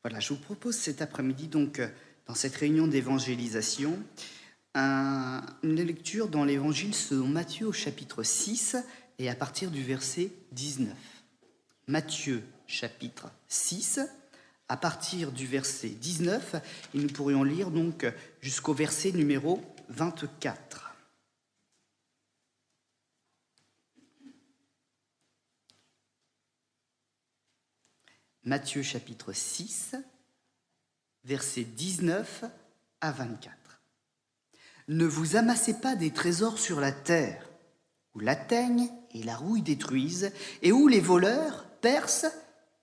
Voilà, je vous propose cet après-midi, donc, dans cette réunion d'évangélisation, une lecture dans l'évangile selon Matthieu au chapitre 6 et à partir du verset 19. Matthieu chapitre 6, à partir du verset 19, et nous pourrions lire donc jusqu'au verset numéro 24. Matthieu chapitre 6, versets 19 à 24. Ne vous amassez pas des trésors sur la terre, où la teigne et la rouille détruisent, et où les voleurs percent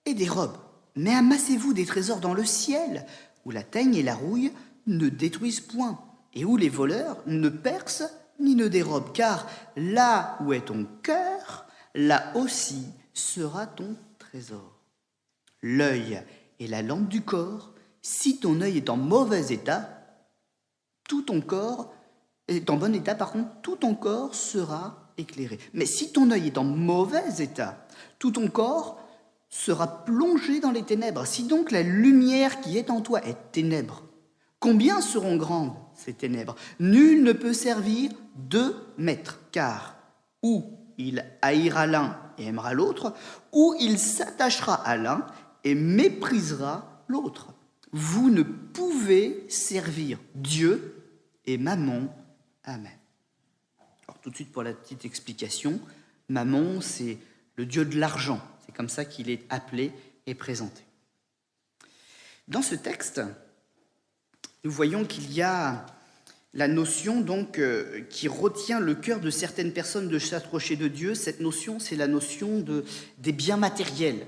et dérobent. Mais amassez-vous des trésors dans le ciel, où la teigne et la rouille ne détruisent point, et où les voleurs ne percent ni ne dérobent. Car là où est ton cœur, là aussi sera ton trésor. L'œil est la lampe du corps. Si ton œil est en mauvais état, tout ton corps est en bon état, tout ton corps sera éclairé. Mais si ton œil est en mauvais état, tout ton corps sera plongé dans les ténèbres. Si donc la lumière qui est en toi est ténèbre, combien seront grandes ces ténèbres? Nul ne peut servir deux maîtres, car ou il haïra l'un et aimera l'autre, ou il s'attachera à l'un et méprisera l'autre. Vous ne pouvez servir Dieu et Mammon. Amen. Alors tout de suite pour la petite explication, Mammon, c'est le dieu de l'argent. C'est comme ça qu'il est appelé et présenté. Dans ce texte, nous voyons qu'il y a la notion donc qui retient le cœur de certaines personnes de s'approcher de Dieu. Cette notion, c'est la notion des biens matériels.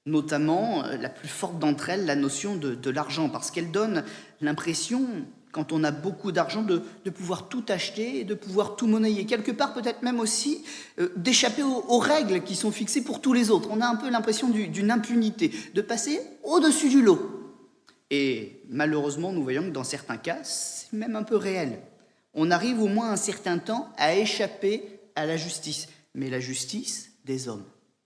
Notamment, la plus forte d'entre elles, la notion de l'argent, parce qu'elle donne l'impression, quand on a beaucoup d'argent, de pouvoir tout acheter et de pouvoir tout monnayer. Quelque part, peut-être même aussi, d'échapper aux règles qui sont fixées pour tous les autres. On a un peu l'impression d'une impunité, de passer au-dessus du lot. Et malheureusement, nous voyons que dans certains cas, c'est même un peu réel. On arrive au moins un certain temps à échapper à la justice, mais la justice des hommes.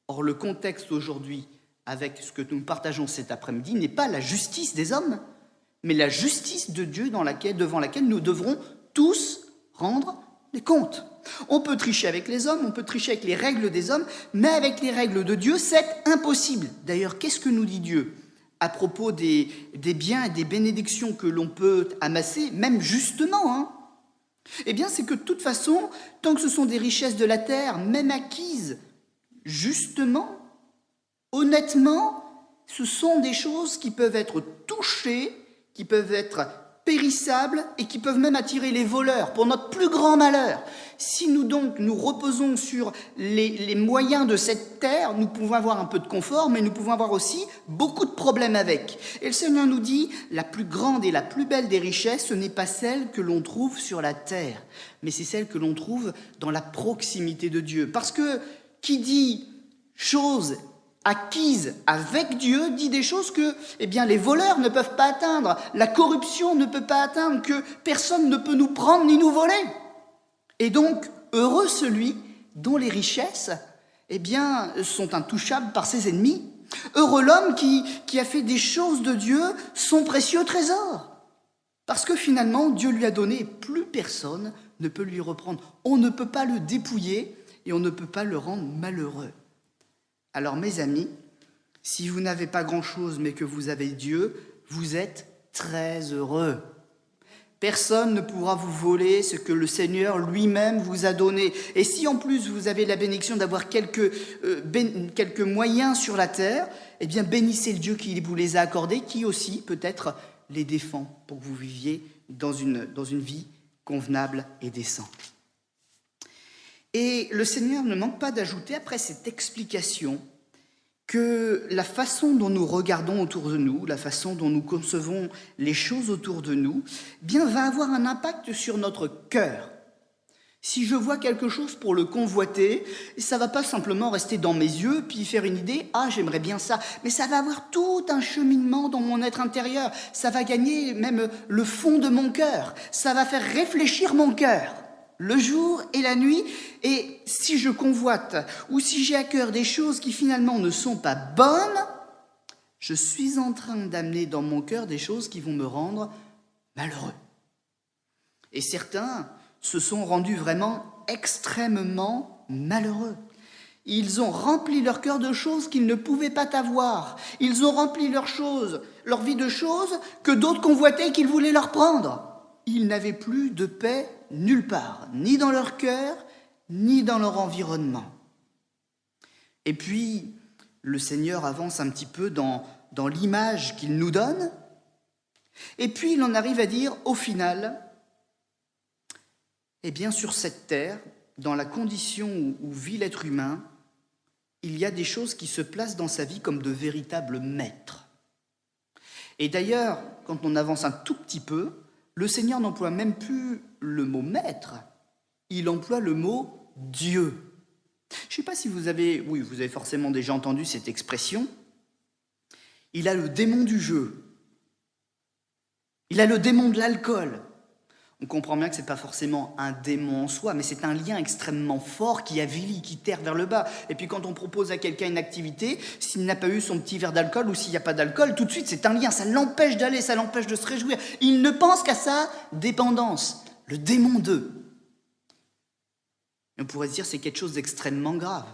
Or, le contexte aujourd'hui, avec ce que nous partageons cet après-midi, n'est pas la justice des hommes, mais la justice de Dieu devant laquelle nous devrons tous rendre des comptes. On peut tricher avec les hommes, on peut tricher avec les règles des hommes, mais avec les règles de Dieu, c'est impossible. D'ailleurs, qu'est-ce que nous dit Dieu à propos des biens et des bénédictions que l'on peut amasser, même justement, Eh bien, c'est que de toute façon, tant que ce sont des richesses de la terre, même acquises justement, honnêtement, ce sont des choses qui peuvent être touchées, qui peuvent être périssables et qui peuvent même attirer les voleurs pour notre plus grand malheur. Si nous donc nous reposons sur les moyens de cette terre, nous pouvons avoir un peu de confort, mais nous pouvons avoir aussi beaucoup de problèmes avec. Et le Seigneur nous dit, la plus grande et la plus belle des richesses, ce n'est pas celle que l'on trouve sur la terre, mais c'est celle que l'on trouve dans la proximité de Dieu. Parce que qui dit chose acquise avec Dieu, dit des choses que les voleurs ne peuvent pas atteindre, la corruption ne peut pas atteindre, que personne ne peut nous prendre ni nous voler. Et donc, heureux celui dont les richesses sont intouchables par ses ennemis. Heureux l'homme qui a fait des choses de Dieu son précieux trésor. Parce que finalement, Dieu lui a donné, plus personne ne peut lui reprendre. On ne peut pas le dépouiller et on ne peut pas le rendre malheureux. Alors mes amis, si vous n'avez pas grand-chose mais que vous avez Dieu, vous êtes très heureux. Personne ne pourra vous voler ce que le Seigneur lui-même vous a donné. Et si en plus vous avez la bénédiction d'avoir quelques moyens sur la terre, bénissez le Dieu qui vous les a accordés, qui aussi peut-être les défend pour que vous viviez dans une vie convenable et décente. Et le Seigneur ne manque pas d'ajouter, après cette explication, que la façon dont nous regardons autour de nous, la façon dont nous concevons les choses autour de nous, bien va avoir un impact sur notre cœur. Si je vois quelque chose pour le convoiter, ça ne va pas simplement rester dans mes yeux puis faire une idée, ah j'aimerais bien ça, mais ça va avoir tout un cheminement dans mon être intérieur, ça va gagner même le fond de mon cœur, ça va faire réfléchir mon cœur, le jour et la nuit, et si je convoite ou si j'ai à cœur des choses qui finalement ne sont pas bonnes, je suis en train d'amener dans mon cœur des choses qui vont me rendre malheureux. Et certains se sont rendus vraiment extrêmement malheureux. Ils ont rempli leur cœur de choses qu'ils ne pouvaient pas avoir. Ils ont rempli leur vie de choses que d'autres convoitaient et qu'ils voulaient leur prendre. Ils n'avaient plus de paix nulle part, ni dans leur cœur, ni dans leur environnement. Et puis, le Seigneur avance un petit peu dans l'image qu'il nous donne, et puis il en arrive à dire, au final, eh bien, sur cette terre, dans la condition où vit l'être humain, il y a des choses qui se placent dans sa vie comme de véritables maîtres. Et d'ailleurs, quand on avance un tout petit peu, le Seigneur n'emploie même plus le mot maître, il emploie le mot Dieu. Je ne sais pas si vous avez forcément déjà entendu cette expression. Il a le démon du jeu. Il a le démon de l'alcool. On comprend bien que ce n'est pas forcément un démon en soi, mais c'est un lien extrêmement fort qui avilit, qui terre vers le bas. Et puis quand on propose à quelqu'un une activité, s'il n'a pas eu son petit verre d'alcool ou s'il n'y a pas d'alcool, tout de suite c'est un lien, ça l'empêche d'aller, ça l'empêche de se réjouir. Il ne pense qu'à sa dépendance, le démon d'eux. On pourrait se dire que c'est quelque chose d'extrêmement grave.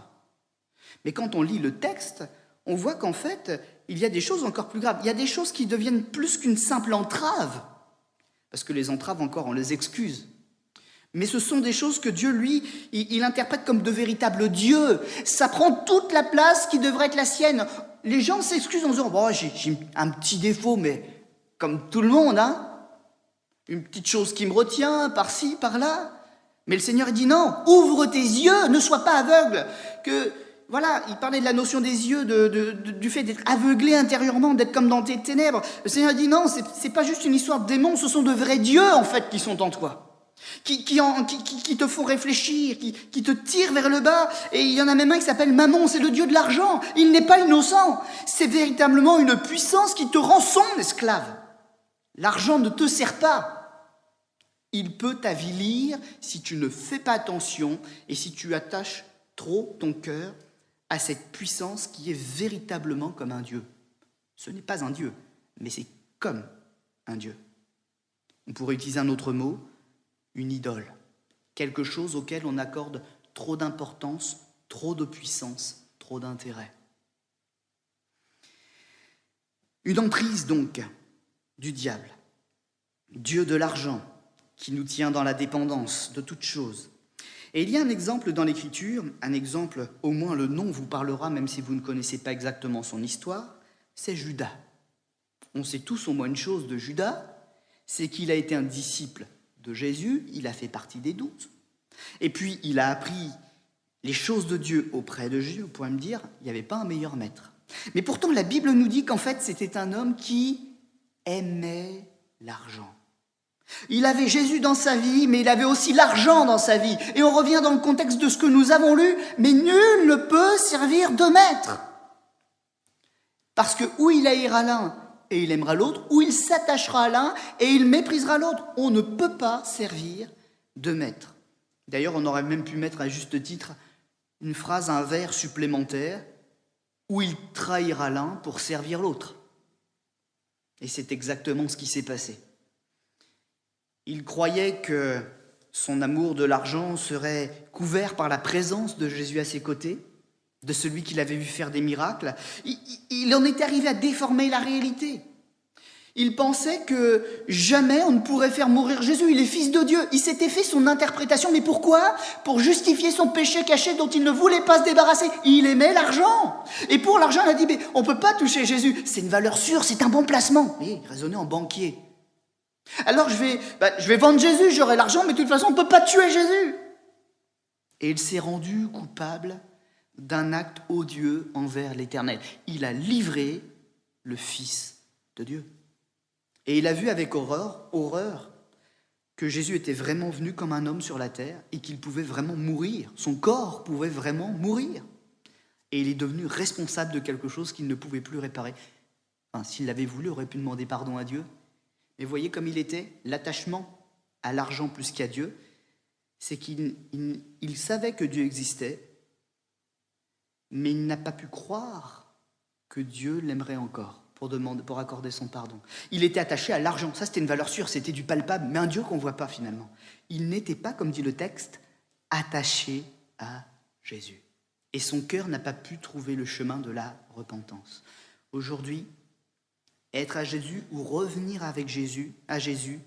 Mais quand on lit le texte, on voit qu'en fait, il y a des choses encore plus graves. Il y a des choses qui deviennent plus qu'une simple entrave. Parce que les entraves, encore, on les excuse. Mais ce sont des choses que Dieu, lui, il interprète comme de véritables dieux. Ça prend toute la place qui devrait être la sienne. Les gens s'excusent en disant « j'ai un petit défaut, mais comme tout le monde, hein, une petite chose qui me retient, par-ci, par-là. » Mais le Seigneur dit « Non, ouvre tes yeux, ne sois pas aveugle. » Voilà, il parlait de la notion des yeux, du fait d'être aveuglé intérieurement, d'être comme dans tes ténèbres. Le Seigneur dit non, c'est pas juste une histoire de démons, ce sont de vrais dieux en fait qui sont en toi, qui te font réfléchir, qui te tirent vers le bas. Et il y en a même un qui s'appelle Mammon, c'est le dieu de l'argent. Il n'est pas innocent, c'est véritablement une puissance qui te rend son esclave. L'argent ne te sert pas. Il peut t'avilir si tu ne fais pas attention et si tu attaches trop ton cœur à cette puissance qui est véritablement comme un Dieu. Ce n'est pas un Dieu, mais c'est comme un Dieu. On pourrait utiliser un autre mot, une idole. Quelque chose auquel on accorde trop d'importance, trop de puissance, trop d'intérêt. Une emprise donc du diable, Dieu de l'argent, qui nous tient dans la dépendance de toute chose. Et il y a un exemple dans l'Écriture, un exemple, au moins le nom vous parlera, même si vous ne connaissez pas exactement son histoire, c'est Judas. On sait tous au moins une chose de Judas, c'est qu'il a été un disciple de Jésus, il a fait partie des 12. Et puis il a appris les choses de Dieu auprès de Jésus, vous pourrez me dire, il n'y avait pas un meilleur maître. Mais pourtant la Bible nous dit qu'en fait c'était un homme qui aimait l'argent. Il avait Jésus dans sa vie, mais il avait aussi l'argent dans sa vie. Et on revient dans le contexte de ce que nous avons lu, mais nul ne peut servir de maître. Parce que ou il haïra l'un et il aimera l'autre, ou il s'attachera à l'un et il méprisera l'autre. On ne peut pas servir de maître. D'ailleurs, on aurait même pu mettre à juste titre une phrase, un vers supplémentaire, où il trahira l'un pour servir l'autre. Et c'est exactement ce qui s'est passé. Il croyait que son amour de l'argent serait couvert par la présence de Jésus à ses côtés, de celui qu'il avait vu faire des miracles. Il en était arrivé à déformer la réalité. Il pensait que jamais on ne pourrait faire mourir Jésus. Il est fils de Dieu. Il s'était fait son interprétation. Mais pourquoi ? Pour justifier son péché caché dont il ne voulait pas se débarrasser. Il aimait l'argent. Et pour l'argent, il a dit, mais on ne peut pas toucher Jésus. C'est une valeur sûre, c'est un bon placement. Et il raisonnait en banquier. Alors je vais vendre Jésus, j'aurai l'argent, mais de toute façon, on ne peut pas tuer Jésus. Et il s'est rendu coupable d'un acte odieux envers l'Éternel. Il a livré le Fils de Dieu. Et il a vu avec horreur, que Jésus était vraiment venu comme un homme sur la terre et qu'il pouvait vraiment mourir. Son corps pouvait vraiment mourir. Et il est devenu responsable de quelque chose qu'il ne pouvait plus réparer. Enfin, s'il l'avait voulu, il aurait pu demander pardon à Dieu. Mais voyez comme il était, l'attachement à l'argent plus qu'à Dieu, c'est qu'il savait que Dieu existait, mais il n'a pas pu croire que Dieu l'aimerait encore pour accorder son pardon. Il était attaché à l'argent, ça c'était une valeur sûre, c'était du palpable, mais un Dieu qu'on ne voit pas finalement. Il n'était pas, comme dit le texte, attaché à Jésus. Et son cœur n'a pas pu trouver le chemin de la repentance. Aujourd'hui, être à Jésus ou revenir avec Jésus, à Jésus,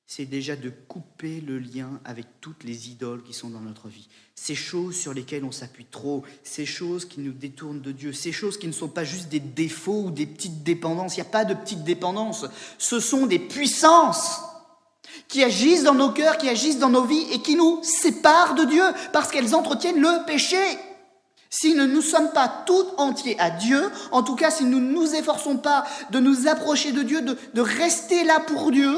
c'est déjà de couper le lien avec toutes les idoles qui sont dans notre vie. Ces choses sur lesquelles on s'appuie trop, ces choses qui nous détournent de Dieu, ces choses qui ne sont pas juste des défauts ou des petites dépendances. Il n'y a pas de petites dépendances. Ce sont des puissances qui agissent dans nos cœurs, qui agissent dans nos vies et qui nous séparent de Dieu parce qu'elles entretiennent le péché. Si nous ne sommes pas tout entiers à Dieu, en tout cas si nous ne nous efforçons pas de nous approcher de Dieu, de rester là pour Dieu,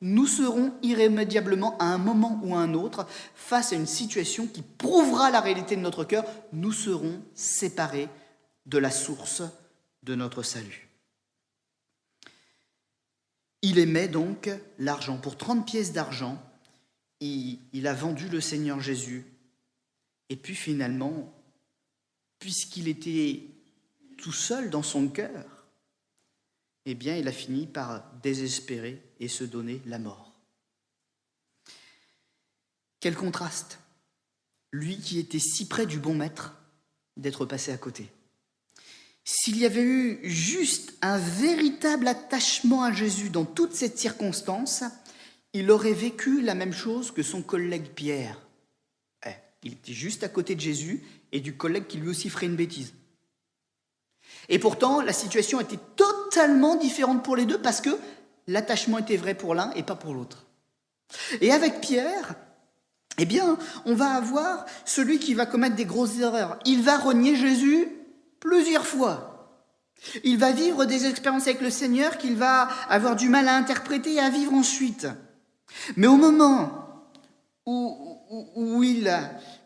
nous serons irrémédiablement à un moment ou à un autre face à une situation qui prouvera la réalité de notre cœur. Nous serons séparés de la source de notre salut. Il aimait donc l'argent. Pour 30 pièces d'argent, il a vendu le Seigneur Jésus. Et puis finalement, puisqu'il était tout seul dans son cœur, eh bien, il a fini par désespérer et se donner la mort. Quel contraste! Lui qui était si près du bon maître, d'être passé à côté. S'il y avait eu juste un véritable attachement à Jésus dans toute cette circonstance, il aurait vécu la même chose que son collègue Pierre. Il était juste à côté de Jésus et du collègue qui lui aussi ferait une bêtise. Et pourtant, la situation était totalement différente pour les deux parce que l'attachement était vrai pour l'un et pas pour l'autre. Et avec Pierre, eh bien, on va avoir celui qui va commettre des grosses erreurs. Il va renier Jésus plusieurs fois. Il va vivre des expériences avec le Seigneur qu'il va avoir du mal à interpréter et à vivre ensuite. Mais au moment où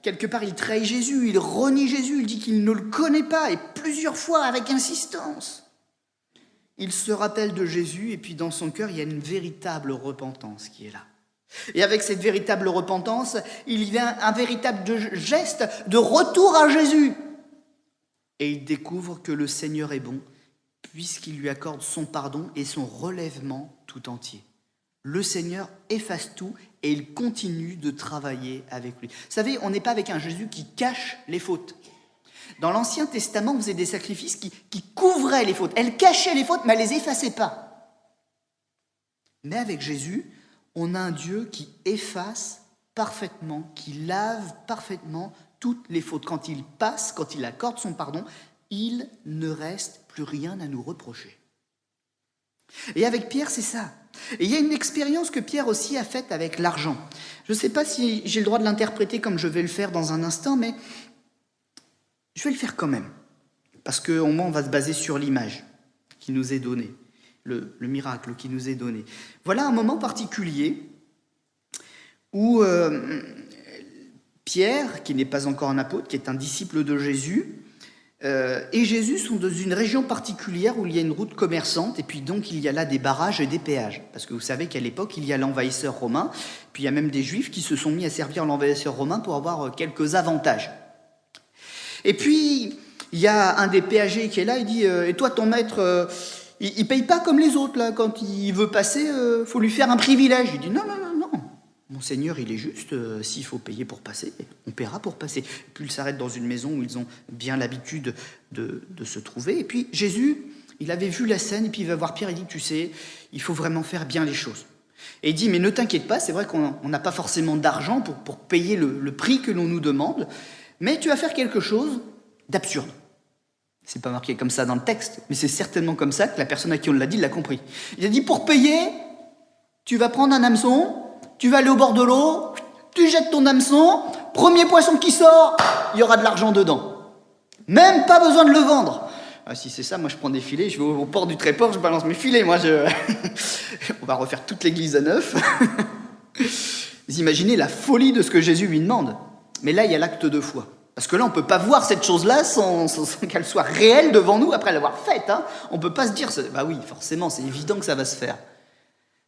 quelque part, il trahit Jésus, il renie Jésus, il dit qu'il ne le connaît pas, et plusieurs fois avec insistance. Il se rappelle de Jésus, et puis dans son cœur, il y a une véritable repentance qui est là. Et avec cette véritable repentance, il y a un véritable geste de retour à Jésus. Et il découvre que le Seigneur est bon, puisqu'il lui accorde son pardon et son relèvement tout entier. Le Seigneur efface tout et il continue de travailler avec lui. Vous savez, on n'est pas avec un Jésus qui cache les fautes. Dans l'Ancien Testament, on faisait des sacrifices qui couvraient les fautes. Elles cachaient les fautes, mais elles ne les effaçaient pas. Mais avec Jésus, on a un Dieu qui efface parfaitement, qui lave parfaitement toutes les fautes. Quand il passe, quand il accorde son pardon, il ne reste plus rien à nous reprocher. Et avec Pierre, c'est ça. Et il y a une expérience que Pierre aussi a faite avec l'argent. Je ne sais pas si j'ai le droit de l'interpréter comme je vais le faire dans un instant, mais je vais le faire quand même. Parce qu'au moins, on va se baser sur l'image qui nous est donnée, le miracle qui nous est donné. Voilà un moment particulier où Pierre, qui n'est pas encore un apôtre, qui est un disciple de Jésus, et Jésus sont dans une région particulière où il y a une route commerçante et puis donc il y a là des barrages et des péages. Parce que vous savez qu'à l'époque, il y a l'envahisseur romain, puis il y a même des juifs qui se sont mis à servir l'envahisseur romain pour avoir quelques avantages. Et puis, il y a un des péagers qui est là, il dit « Et toi, ton maître, il paye pas comme les autres, là, quand il veut passer, faut lui faire un privilège. » Il dit « Non, non, non, non. Mon Seigneur, il est juste, s'il faut payer pour passer, on paiera pour passer. » Puis il s'arrête dans une maison où ils ont bien l'habitude de se trouver. Et puis Jésus, il avait vu la scène, et puis il va voir Pierre, il dit, tu sais, il faut vraiment faire bien les choses. Et il dit, mais ne t'inquiète pas, c'est vrai qu'on n'a pas forcément d'argent pour payer le prix que l'on nous demande, mais tu vas faire quelque chose d'absurde. C'est pas marqué comme ça dans le texte, mais c'est certainement comme ça que la personne à qui on l'a dit l'a compris. Il a dit, pour payer, tu vas prendre un hameçon, tu vas aller au bord de l'eau, tu jettes ton hameçon, premier poisson qui sort, il y aura de l'argent dedans. Même pas besoin de le vendre. Ah, si c'est ça, moi je prends des filets, je vais au port du Tréport, je balance mes filets. On va refaire toute l'église à neuf. Vous imaginez la folie de ce que Jésus lui demande. Mais là, il y a l'acte de foi. Parce que là, on ne peut pas voir cette chose-là sans qu'elle soit réelle devant nous après l'avoir faite. Hein. On ne peut pas se dire, bah oui, forcément, c'est évident que ça va se faire.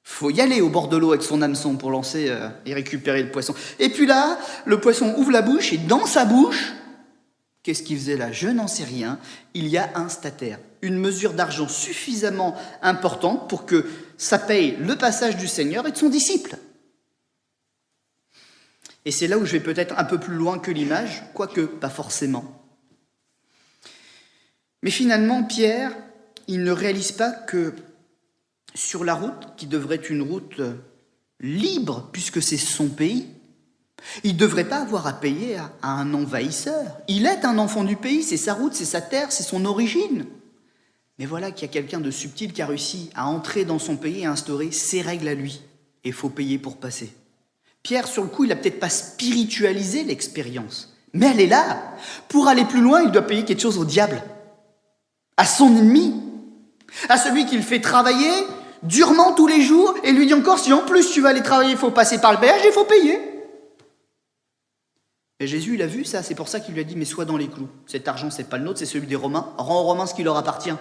Il faut y aller au bord de l'eau avec son hameçon pour lancer et récupérer le poisson. Et puis là, le poisson ouvre la bouche et dans sa bouche, qu'est-ce qu'il faisait là? Je n'en sais rien. Il y a un statère, une mesure d'argent suffisamment importante pour que ça paye le passage du Seigneur et de son disciple. Et c'est là où je vais peut-être un peu plus loin que l'image, quoique pas forcément. Mais finalement, Pierre, il ne réalise pas que sur la route, qui devrait être une route libre, puisque c'est son pays, il ne devrait pas avoir à payer à un envahisseur. Il est un enfant du pays, c'est sa route, c'est sa terre, c'est son origine. Mais voilà qu'il y a quelqu'un de subtil qui a réussi à entrer dans son pays et à instaurer ses règles à lui. Et il faut payer pour passer. Pierre, sur le coup, il n'a peut-être pas spiritualisé l'expérience, mais elle est là. Pour aller plus loin, il doit payer quelque chose au diable, à son ennemi, à celui qui le fait travailler durement tous les jours, et lui dit encore, si en plus tu vas aller travailler, il faut passer par le péage, il faut payer. Et Jésus, il a vu ça, c'est pour ça qu'il lui a dit, mais sois dans les clous. Cet argent, c'est pas le nôtre, c'est celui des Romains. Rends aux Romains ce qui leur appartient.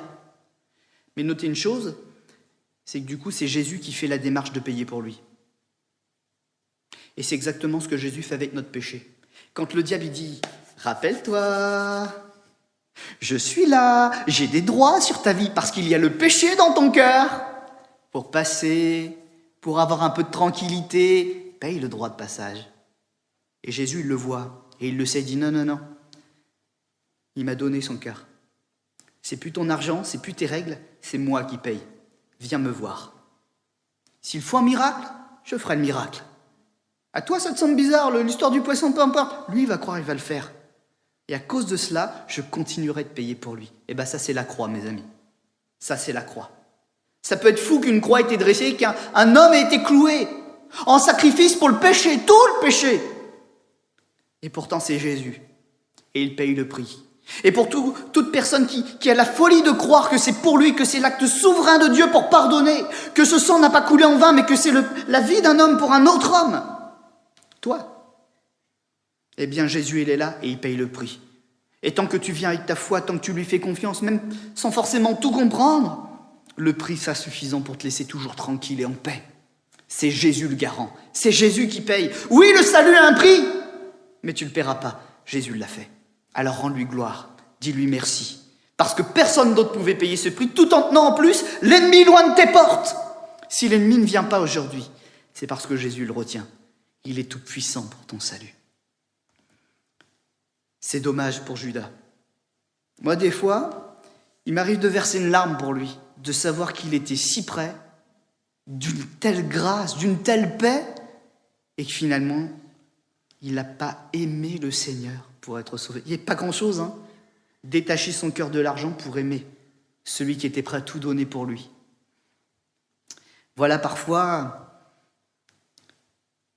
Mais notez une chose, c'est que du coup, c'est Jésus qui fait la démarche de payer pour lui. Et c'est exactement ce que Jésus fait avec notre péché. Quand le diable il dit « Rappelle-toi, je suis là, j'ai des droits sur ta vie parce qu'il y a le péché dans ton cœur. Pour passer, pour avoir un peu de tranquillité, paye le droit de passage. » Et Jésus, il le voit et il le sait, il dit « Non, non, non, il m'a donné son cœur. C'est plus ton argent, c'est plus tes règles, c'est moi qui paye. Viens me voir. S'il faut un miracle, je ferai le miracle. À toi, ça te semble bizarre, l'histoire du poisson, peu importe. Lui, il va croire, il va le faire. Et à cause de cela, je continuerai de payer pour lui. Et bien ça, c'est la croix, mes amis. Ça, c'est la croix. Ça peut être fou qu'une croix ait été dressée, qu'un homme ait été cloué en sacrifice pour le péché, tout le péché. Et pourtant, c'est Jésus. Et il paye le prix. Et pour toute personne qui a la folie de croire que c'est pour lui, que c'est l'acte souverain de Dieu pour pardonner, que ce sang n'a pas coulé en vain, mais que c'est la vie d'un homme pour un autre homme. Toi, eh bien Jésus, il est là et il paye le prix. Et tant que tu viens avec ta foi, tant que tu lui fais confiance, même sans forcément tout comprendre, le prix sera suffisant pour te laisser toujours tranquille et en paix. C'est Jésus le garant, c'est Jésus qui paye. Oui, le salut a un prix, mais tu ne le paieras pas, Jésus l'a fait. Alors rends-lui gloire, dis-lui merci. Parce que personne d'autre pouvait payer ce prix, tout en tenant en plus l'ennemi loin de tes portes. Si l'ennemi ne vient pas aujourd'hui, c'est parce que Jésus le retient. Il est tout puissant pour ton salut. C'est dommage pour Judas. Moi, des fois, il m'arrive de verser une larme pour lui, de savoir qu'il était si près d'une telle grâce, d'une telle paix, et que finalement, il n'a pas aimé le Seigneur pour être sauvé. Il n'y a pas grand-chose, hein. Détacher son cœur de l'argent pour aimer celui qui était prêt à tout donner pour lui. Voilà parfois,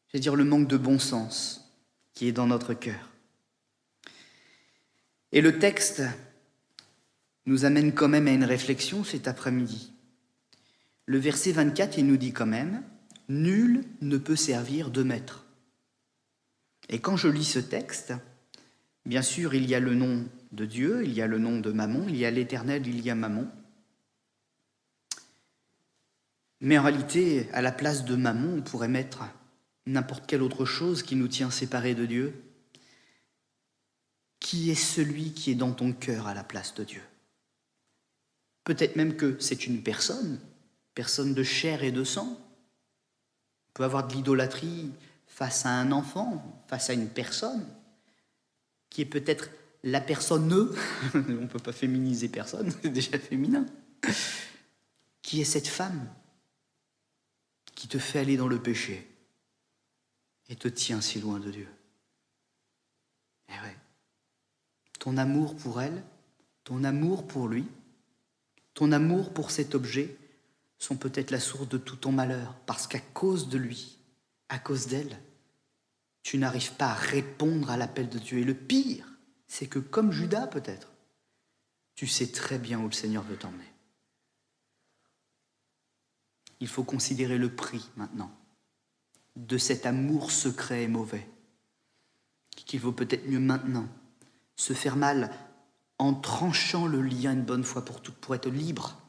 je vais dire, le manque de bon sens qui est dans notre cœur. Et le texte nous amène quand même à une réflexion cet après-midi. Le verset 24, il nous dit quand même « Nul ne peut servir deux maîtres ». Et quand je lis ce texte, bien sûr, il y a le nom de Dieu, il y a le nom de Mammon, il y a l'Éternel, il y a Mammon. Mais en réalité, à la place de Mammon, on pourrait mettre n'importe quelle autre chose qui nous tient séparés de Dieu. Qui est celui qui est dans ton cœur à la place de Dieu? Peut-être même que c'est une personne de chair et de sang. On peut avoir de l'idolâtrie face à un enfant, face à une personne, qui est peut-être la personne on ne peut pas féminiser personne, c'est déjà féminin. Qui est cette femme qui te fait aller dans le péché et te tient si loin de Dieu? Eh ouais. Ton amour pour elle, ton amour pour lui, ton amour pour cet objet sont peut-être la source de tout ton malheur, parce qu'à cause de lui, à cause d'elle, tu n'arrives pas à répondre à l'appel de Dieu. Et le pire, c'est que comme Judas peut-être, tu sais très bien où le Seigneur veut t'emmener. Il faut considérer le prix maintenant de cet amour secret et mauvais, qu'il vaut peut-être mieux maintenant se faire mal en tranchant le lien une bonne fois pour toutes, pour être libre,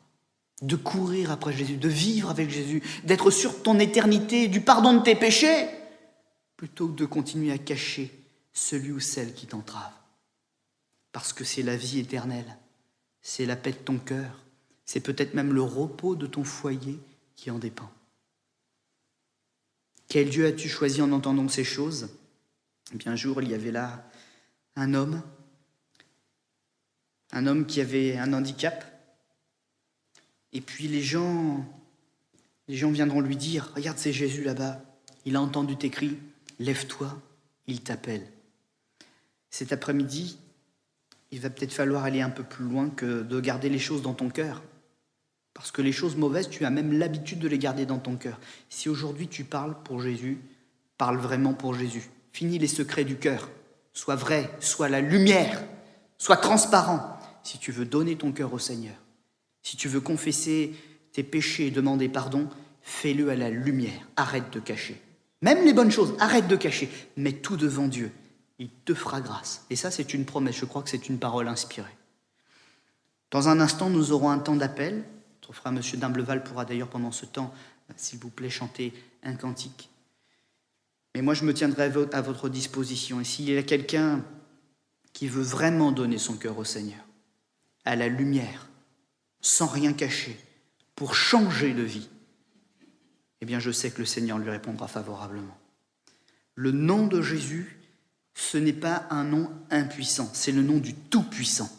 de courir après Jésus, de vivre avec Jésus, d'être sûr de ton éternité, du pardon de tes péchés, plutôt que de continuer à cacher celui ou celle qui t'entrave. Parce que c'est la vie éternelle, c'est la paix de ton cœur, c'est peut-être même le repos de ton foyer qui en dépend. Quel Dieu as-tu choisi en entendant ces choses ? Eh bien, un jour, il y avait là un homme qui avait un handicap. Et puis les gens viendront lui dire, regarde, c'est Jésus là-bas, il a entendu tes cris, lève-toi, il t'appelle. Cet après-midi, il va peut-être falloir aller un peu plus loin que de garder les choses dans ton cœur. Parce que les choses mauvaises, tu as même l'habitude de les garder dans ton cœur. Si aujourd'hui tu parles pour Jésus, parle vraiment pour Jésus. Finis les secrets du cœur. Sois vrai, sois la lumière, sois transparent. Si tu veux donner ton cœur au Seigneur, si tu veux confesser tes péchés et demander pardon, fais-le à la lumière. Arrête de cacher. Même les bonnes choses, arrête de cacher. Mets tout devant Dieu. Il te fera grâce. Et ça, c'est une promesse. Je crois que c'est une parole inspirée. Dans un instant, nous aurons un temps d'appel. Notre frère M. d'Imbleval pourra d'ailleurs pendant ce temps, s'il vous plaît, chanter un cantique. Mais moi, je me tiendrai à votre disposition. Et s'il y a quelqu'un qui veut vraiment donner son cœur au Seigneur, à la lumière, sans rien cacher, pour changer de vie, eh bien, je sais que le Seigneur lui répondra favorablement. Le nom de Jésus, ce n'est pas un nom impuissant, c'est le nom du Tout-Puissant.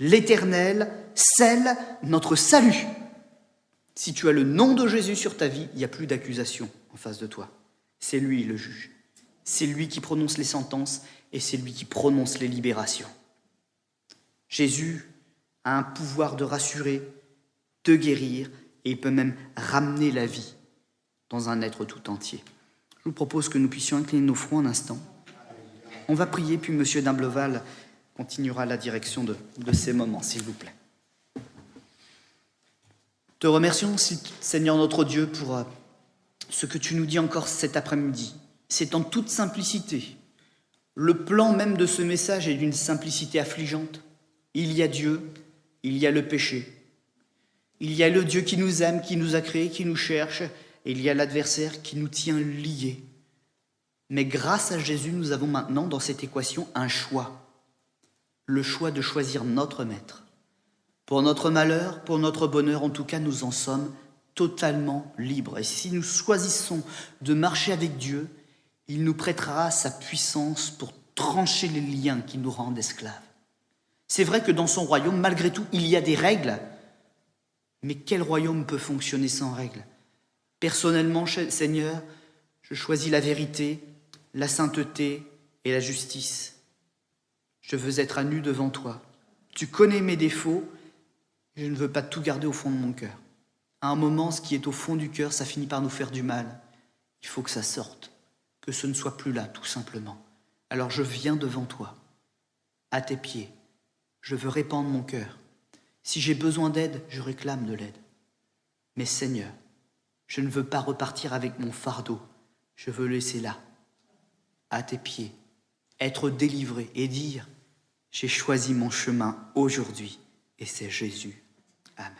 L'Éternel scelle notre salut. Si tu as le nom de Jésus sur ta vie, il n'y a plus d'accusation en face de toi. C'est lui le juge. C'est lui qui prononce les sentences et c'est lui qui prononce les libérations. Jésus a un pouvoir de rassurer, de guérir et il peut même ramener la vie dans un être tout entier. Je vous propose que nous puissions incliner nos fronts un instant. On va prier, puis M. d'Imbleval continuera la direction de ces moments, s'il vous plaît. Te remercions, Seigneur notre Dieu, pour ce que tu nous dis encore cet après-midi. C'est en toute simplicité. Le plan même de ce message est d'une simplicité affligeante. Il y a Dieu, il y a le péché. Il y a le Dieu qui nous aime, qui nous a créés, qui nous cherche, et il y a l'adversaire qui nous tient liés. Mais grâce à Jésus, nous avons maintenant dans cette équation un choix. Le choix de choisir notre maître. Pour notre malheur, pour notre bonheur, en tout cas, nous en sommes totalement libres. Et si nous choisissons de marcher avec Dieu, il nous prêtera sa puissance pour trancher les liens qui nous rendent esclaves. C'est vrai que dans son royaume, malgré tout, il y a des règles. Mais quel royaume peut fonctionner sans règles ? Personnellement, Seigneur, je choisis la vérité, la sainteté et la justice. Je veux être à nu devant toi. Tu connais mes défauts, je ne veux pas tout garder au fond de mon cœur. À un moment, ce qui est au fond du cœur, ça finit par nous faire du mal. Il faut que ça sorte, que ce ne soit plus là, tout simplement. Alors je viens devant toi, à tes pieds. Je veux répandre mon cœur. Si j'ai besoin d'aide, je réclame de l'aide. Mais Seigneur, je ne veux pas repartir avec mon fardeau. Je veux le laisser là, à tes pieds, être délivré et dire « J'ai choisi mon chemin aujourd'hui et c'est Jésus. » Amen.